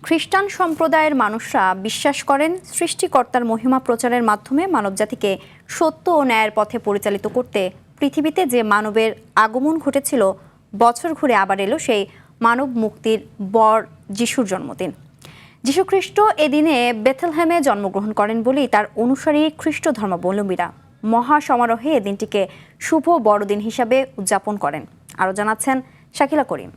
খ্রিস্টান সম্প্রদায়ের মানুষরা বিশ্বাস করেন সৃষ্টিকর্তার মহিমা প্রচারের মাধ্যমে মানবজাতিকে সত্য ও ন্যায়ের পথে পরিচালিত করতে পৃথিবীতে যে মানবের আগমন ঘটেছিল বছর ঘুরে আবার এলো সেই মানব মুক্তির বর যিশুর জন্মদিন। যিশু খ্রিস্ট এদিনে বেথলেহেমে জন্মগ্রহণ করেন বলেই তার অনুসারী খ্রিস্ট ধর্মাবলম্বীরা মহা সমারোহে এ দিনটিকে শুভ বড়দিন হিসাবে উদযাপন করেন। আরও জানাচ্ছেন শাকিলা করিম।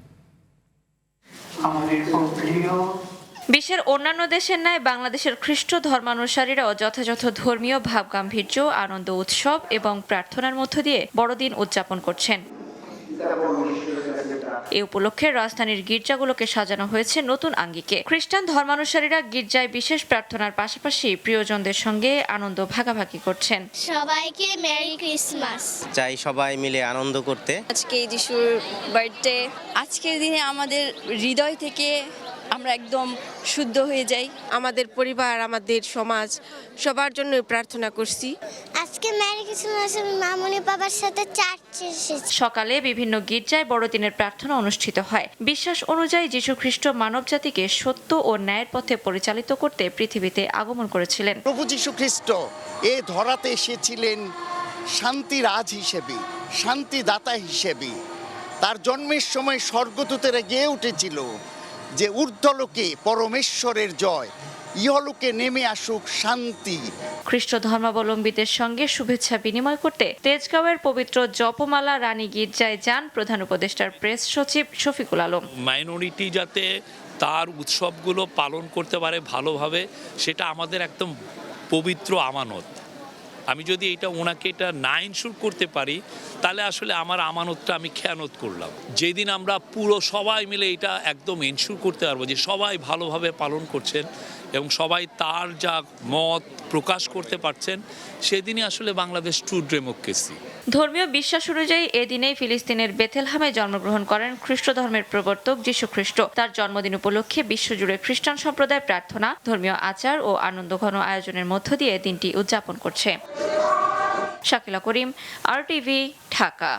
বিশ্বের অন্যান্য দেশের ন্যায় বাংলাদেশের খ্রিস্ট ধর্মানুসারীরাও যথাযথ ধর্মীয় ভাবগাম্ভীর্য, আনন্দ, উৎসব এবং প্রার্থনার মধ্য দিয়ে বড়দিন উদযাপন করছেন। এ উপলক্ষে রাজধানীর গির্জাগুলোকে সাজানো হয়েছে নতুন আঙ্গিকে। খ্রিস্টান ধর্মানুসারীরা গির্জায় বিশেষ প্রার্থনার পাশাপাশি প্রিয়জনদের সঙ্গে আনন্দ ভাগাভাগি করছেন। সবাইকে মেরি ক্রিসমাস। চাই সবাই মিলে আনন্দ করতে। আজকে যিশুর বার্থডে, আজকের দিনে আমাদের হৃদয় থেকে আমরা একদম শুদ্ধ হয়ে যাই। আমাদের পরিবার, আমাদের সমাজ সবার জন্য প্রার্থনা করছি। আজকে মেরি ক্রিসমাস মামুনি বাবার সাথে চার্চে এসেছি। সকালে বিভিন্ন গির্জায় বড়দিনের প্রার্থনা অনুষ্ঠিত হয়। বিশ্বাস অনুযায়ী যীশু খ্রিস্ট মানবজাতিকে সত্য ও ন্যায়ের পথে পরিচালিত করতে পৃথিবীতে আগমন করেছিলেন। প্রভু যীশু খ্রিস্ট এ ধরাতে এসেছিলেন শান্তিরাজ হিসেবে, শান্তিদাতা হিসেবে। তার জন্মের সময় স্বর্গদূতেরা গেয়ে উঠেছিল যে ঊর্ধ্বলোকে পরমেশ্বরের জয়, ইহলোকে নেমে আসুক শান্তি। খ্রিস্ট ধর্মাবলম্বীদের সঙ্গে শুভেচ্ছা বিনিময় করতে তেজগাঁওয়ের পবিত্র জপমালা রানী গির্জায় যান প্রধান উপদেষ্টার প্রেস সচিব শফিকুল আলম। মাইনরিটি যাতে তার উৎসবগুলো পালন করতে পারে ভালোভাবে, সেটা আমাদের একদম পবিত্র আমানত। আমি যদি ওনাকে এটা না ইনশিওর করতে পারি, তাহলে আসলে আমার আমানতটা আমি খেয়ানত করলাম। যেদিন আমরা পুরো সবাই মিলে এটা একদম ইনশিওর করতে পারবো যে সবাই ভালোভাবে পালন করছেন এবং সবাই তার যা মত প্রকাশ করতে পারছেন, সেদিনই আসলে বাংলাদেশ ট্রু ডেমোক্রেসি। ধর্মীয় বিশ্বাস অনুযায়ী এদিনেই ফিলিস্তিনের বেথলেহেমে জন্মগ্রহণ করেন খ্রিস্ট ধর্মের প্রবর্তক যীশু খ্রিস্ট। তার জন্মদিন উপলক্ষে বিশ্বজুড়ে খ্রিস্টান সম্প্রদায় প্রার্থনা, ধর্মীয় আচার ও আনন্দঘন আয়োজনের মধ্য দিয়ে দিনটি উদযাপন করছে। শাকিলা করিম, RTV, ঢাকা।